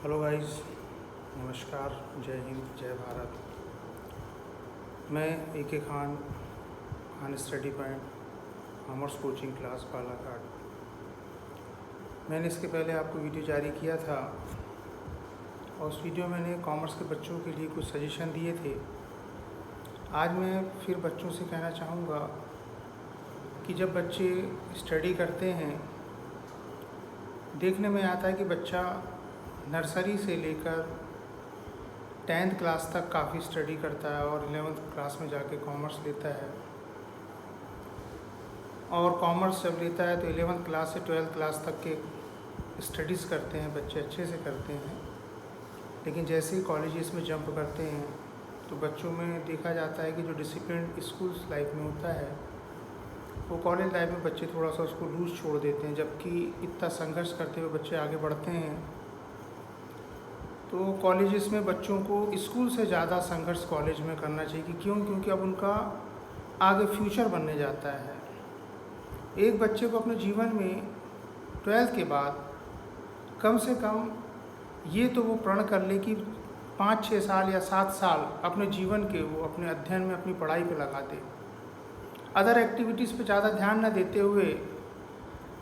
Hello guys, नमस्कार, जय हिंद, जय भारत। मैं ए के Khan study point commerce coaching class Balaghat. मैंने इसके पहले आपको वीडियो जारी किया था और उस वीडियो में मैंने कॉमर्स के बच्चों के लिए कुछ सजेशन दिए थे। आज मैं फिर बच्चों से कहना चाहूँगा कि जब बच्चे स्टडी करते हैं, देखने में आता है कि बच्चा नर्सरी से लेकर 10th क्लास तक काफ़ी स्टडी करता है और 11th क्लास में जाके कॉमर्स लेता है। और कॉमर्स जब लेता है तो 11th क्लास से 12th क्लास तक के स्टडीज़ करते हैं, बच्चे अच्छे से करते हैं। लेकिन जैसे ही कॉलेजेस में जंप करते हैं तो बच्चों में देखा जाता है कि जो डिसिप्लिन स्कूल लाइफ में होता है वो कॉलेज लाइफ में बच्चे थोड़ा सा उसको लूज़ छोड़ देते हैं। जबकि इतना संघर्ष करते हुए बच्चे आगे बढ़ते हैं तो कॉलेजेस में बच्चों को स्कूल से ज़्यादा संघर्ष कॉलेज में करना चाहिए। क्योंकि अब उनका आगे फ्यूचर बनने जाता है। एक बच्चे को अपने जीवन में 12th के बाद कम से कम ये तो वो प्रण कर ले कि 5-6 साल या 7 साल अपने जीवन के वो अपने अध्ययन में, अपनी पढ़ाई पे लगा दे। अदर एक्टिविटीज़ पे ज़्यादा ध्यान न देते हुए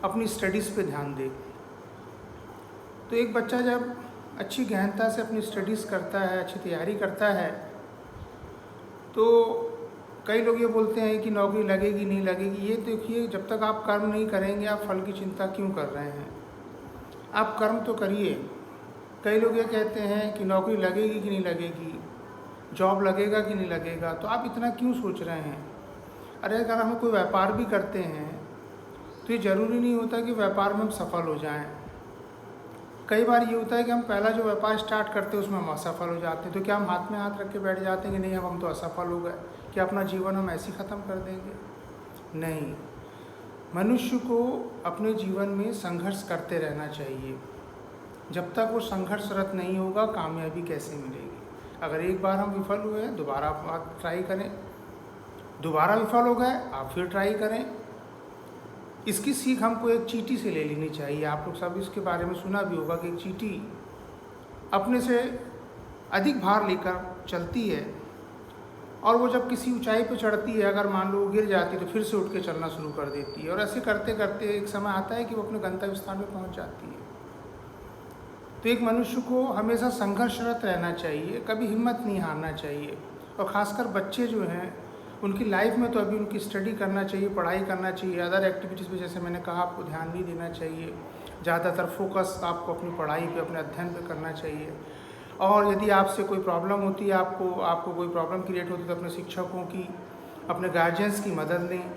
अपनी स्टडीज़ पे ध्यान दे। तो एक बच्चा जब अच्छी गहनता से अपनी स्टडीज़ करता है, अच्छी तैयारी करता है, तो कई लोग ये बोलते हैं कि नौकरी लगेगी नहीं लगेगी। ये देखिए, जब तक आप कर्म नहीं करेंगे आप फल की चिंता क्यों कर रहे हैं? आप कर्म तो करिए। कई लोग ये कहते हैं कि नौकरी लगेगी कि नहीं लगेगी, जॉब लगेगा कि नहीं लगेगा, तो आप इतना क्यों सोच रहे हैं? अरे अगर हम कोई व्यापार भी करते हैं तो ये ज़रूरी नहीं होता कि व्यापार में हम सफल हो जाएं। कई बार ये होता है कि हम पहला जो व्यापार स्टार्ट करते हैं उसमें हम असफल हो जाते हैं। तो क्या हम हाथ में हाथ रख के बैठ जाते हैं कि नहीं, अब हम तो असफल हो गए, क्या अपना जीवन हम ऐसे ही ख़त्म कर देंगे? नहीं, मनुष्य को अपने जीवन में संघर्ष करते रहना चाहिए। जब तक वो संघर्षरत नहीं होगा कामयाबी कैसे मिलेगी? अगर एक बार हम विफल हुए हैं, दोबारा आप ट्राई करें। दोबारा विफल हो गए, आप फिर ट्राई करें। इसकी सीख हमको एक चींटी से ले लेनी चाहिए। आप लोग सब इसके बारे में सुना भी होगा कि एक चींटी अपने से अधिक भार लेकर चलती है और वो जब किसी ऊंचाई पर चढ़ती है, अगर मान लो वो गिर जाती है तो फिर से उठ के चलना शुरू कर देती है। और ऐसे करते करते एक समय आता है कि वो अपने गंतव्य स्थान पर पहुंच जाती है। तो एक मनुष्य को हमेशा संघर्षरत रहना चाहिए, कभी हिम्मत नहीं हारना चाहिए। और ख़ासकर बच्चे जो हैं उनकी लाइफ में तो अभी उनकी स्टडी करना चाहिए, पढ़ाई करना चाहिए। अदर एक्टिविटीज़ पे जैसे मैंने कहा आपको ध्यान नहीं देना चाहिए। ज़्यादातर फोकस आपको अपनी पढ़ाई पे, अपने अध्ययन पे करना चाहिए। और यदि आपसे कोई प्रॉब्लम होती है, आपको कोई प्रॉब्लम क्रिएट होती है तो अपने शिक्षकों की, अपने गार्जियंस की मदद लें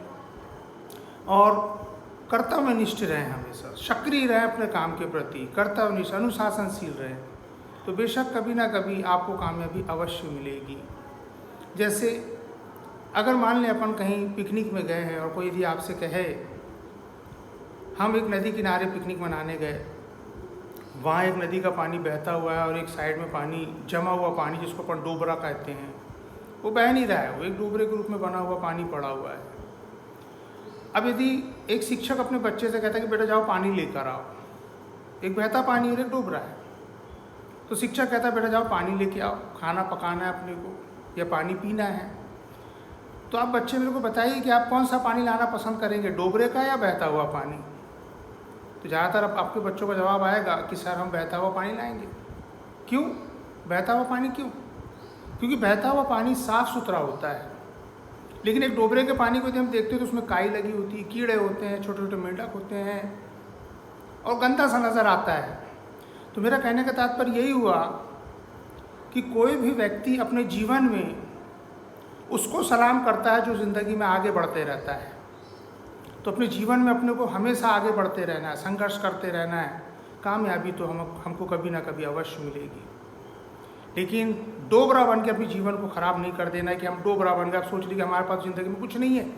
और कर्तव्यनिष्ठ रहें। हमेशा सक्रिय रहें अपने काम के प्रति, कर्तव्यनिष्ठ, अनुशासनशील रहें। तो बेशक कभी ना कभी आपको कामयाबी अवश्य मिलेगी। जैसे अगर मान लें अपन कहीं पिकनिक में गए हैं और कोई यदि आपसे कहे हम एक नदी किनारे पिकनिक मनाने गए, वहाँ एक नदी का पानी बहता हुआ है और एक साइड में पानी, जमा हुआ पानी जिसको अपन डोबरा कहते हैं, वो बह नहीं रहा है, वो एक डोबरे के रूप में बना हुआ पानी पड़ा हुआ है। अब यदि एक शिक्षक अपने बच्चे से कहता है कि बेटा जाओ पानी लेकर आओ, एक बहता पानी और एक डोबरा है, तो शिक्षक कहता है बेटा जाओ पानी लेके आओ, खाना पकाना है अपने को या पानी पीना है। तो आप बच्चे मेरे को बताइए कि आप कौन सा पानी लाना पसंद करेंगे, डोबरे का या बहता हुआ पानी? तो ज़्यादातर आपके बच्चों का जवाब आएगा कि सर हम बहता हुआ पानी लाएंगे। क्यों बहता हुआ पानी? क्यों? क्योंकि बहता हुआ पानी साफ़ सुथरा होता है। लेकिन एक डोबरे के पानी को यदि हम देखते हैं तो उसमें काई लगी होती है, कीड़े होते हैं, छोटे छोटे मेंढक होते हैं और गंदा सा नज़र आता है। तो मेरा कहने का तात्पर्य यही हुआ कि कोई भी व्यक्ति अपने जीवन में उसको सलाम करता है जो ज़िंदगी में आगे बढ़ते रहता है। तो अपने जीवन में अपने को हमेशा आगे बढ़ते रहना है, संघर्ष करते रहना है। कामयाबी तो हमको कभी ना कभी अवश्य मिलेगी। लेकिन डोबरा बन के अपने जीवन को ख़राब नहीं कर देना है कि हम डोबरा बन गए, आप सोच लीजिए कि हमारे पास ज़िंदगी में कुछ नहीं है।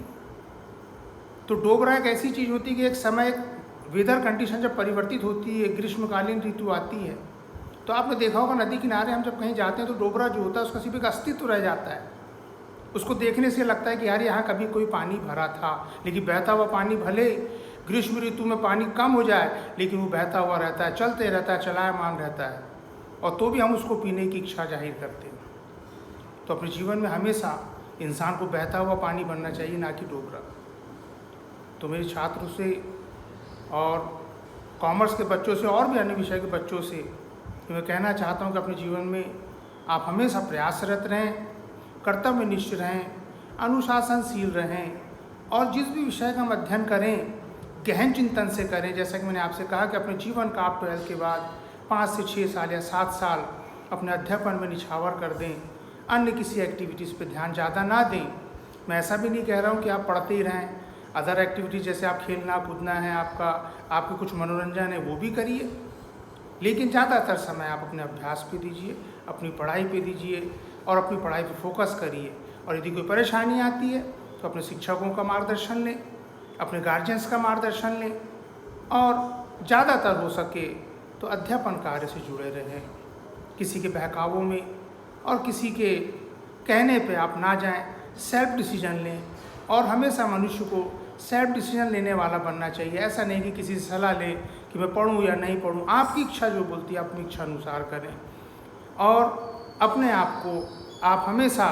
तो डोबरा एक ऐसी चीज़ होती है कि एक समय, एक वेदर कंडीशन जब परिवर्तित होती है, ग्रीष्मकालीन ऋतु आती है, तो आपने देखा होगा नदी किनारे हम जब कहीं जाते हैं तो डोबरा जो होता है उसका सिर्फ एक अस्तित्व रह जाता है। उसको देखने से लगता है कि यार यहाँ कभी कोई पानी भरा था। लेकिन बहता हुआ पानी भले ग्रीष्म ऋतु में पानी कम हो जाए लेकिन वो बहता हुआ रहता है, चलते रहता है, चलायमान रहता है। और तो भी हम उसको पीने की इच्छा जाहिर करते हैं। तो अपने जीवन में हमेशा इंसान को बहता हुआ पानी बनना चाहिए, ना कि डोबरा। तो मेरे छात्रों से और कॉमर्स के बच्चों से और भी अन्य विषय के बच्चों से मैं कहना चाहता हूँ कि अपने जीवन में आप हमेशा प्रयासरत रहें, कर्तव्यनिष्ठ रहें, अनुशासनशील रहें और जिस भी विषय का हम अध्ययन करें गहन चिंतन से करें। जैसा कि मैंने आपसे कहा कि अपने जीवन का आप 12th के बाद 5 से 6 साल या 7 साल अपने अध्यापन में निछावर कर दें, अन्य किसी एक्टिविटीज़ पे ध्यान ज़्यादा ना दें। मैं ऐसा भी नहीं कह रहा हूँ कि आप पढ़ते ही रहें, अदर एक्टिविटीज़ जैसे आप खेलना कूदना है, आपके कुछ मनोरंजन है वो भी करिए, लेकिन ज़्यादातर समय आप अपने अभ्यास पे दीजिए, अपनी पढ़ाई पे दीजिए और अपनी पढ़ाई पे फोकस करिए। और यदि कोई परेशानी आती है तो अपने शिक्षकों का मार्गदर्शन लें, अपने गार्जियंस का मार्गदर्शन लें और ज़्यादातर हो सके तो अध्यापन कार्य से जुड़े रहें। किसी के बहकावों में और किसी के कहने पे आप ना जाएं, सेल्फ डिसीजन लें और हमेशा मनुष्य को सेल्फ डिसीजन लेने वाला बनना चाहिए। ऐसा नहीं कि किसी से सलाह लें कि मैं पढ़ूं या नहीं पढ़ूं। आपकी इच्छा जो बोलती है अपनी इच्छा अनुसार करें और अपने आप को आप हमेशा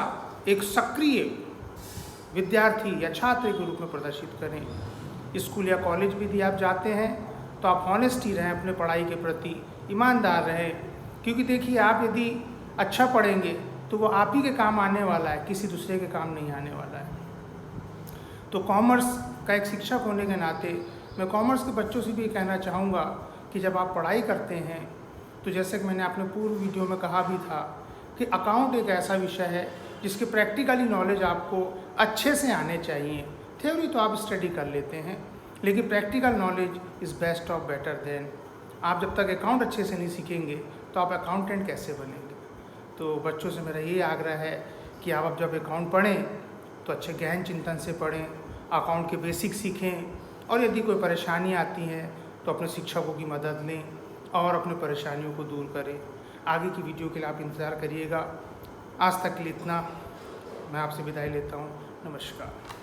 एक सक्रिय विद्यार्थी या छात्र के रूप में प्रदर्शित करें। स्कूल या कॉलेज भी यदि आप जाते हैं तो आप हॉनेस्ट ही रहें, अपने पढ़ाई के प्रति ईमानदार रहें, क्योंकि देखिए आप यदि अच्छा पढ़ेंगे तो वो आप ही के काम आने वाला है, किसी दूसरे के काम नहीं आने वाला है। तो कॉमर्स का एक शिक्षक होने के नाते मैं कॉमर्स के बच्चों से भी कहना चाहूँगा कि जब आप पढ़ाई करते हैं तो जैसे कि मैंने अपने पूर्व वीडियो में कहा भी था कि अकाउंट एक ऐसा विषय है जिसके प्रैक्टिकली नॉलेज आपको अच्छे से आने चाहिए। थ्योरी तो आप स्टडी कर लेते हैं, लेकिन practical knowledge is best of better than. आप जब तक अकाउंट अच्छे से नहीं सीखेंगे तो आप अकाउंटेंट कैसे बनेंगे। तो बच्चों से मेरा यही आग्रह है कि आप अब जब अकाउंट पढ़ें तो अच्छे गहन चिंतन से पढ़ें, अकाउंट के बेसिक सीखें और यदि कोई परेशानी आती है तो अपने शिक्षकों की मदद लें और अपने परेशानियों को दूर करें। आगे की वीडियो के लिए आप इंतज़ार करिएगा। आज तक के लिए इतना, मैं आपसे विदाई लेता हूँ। नमस्कार।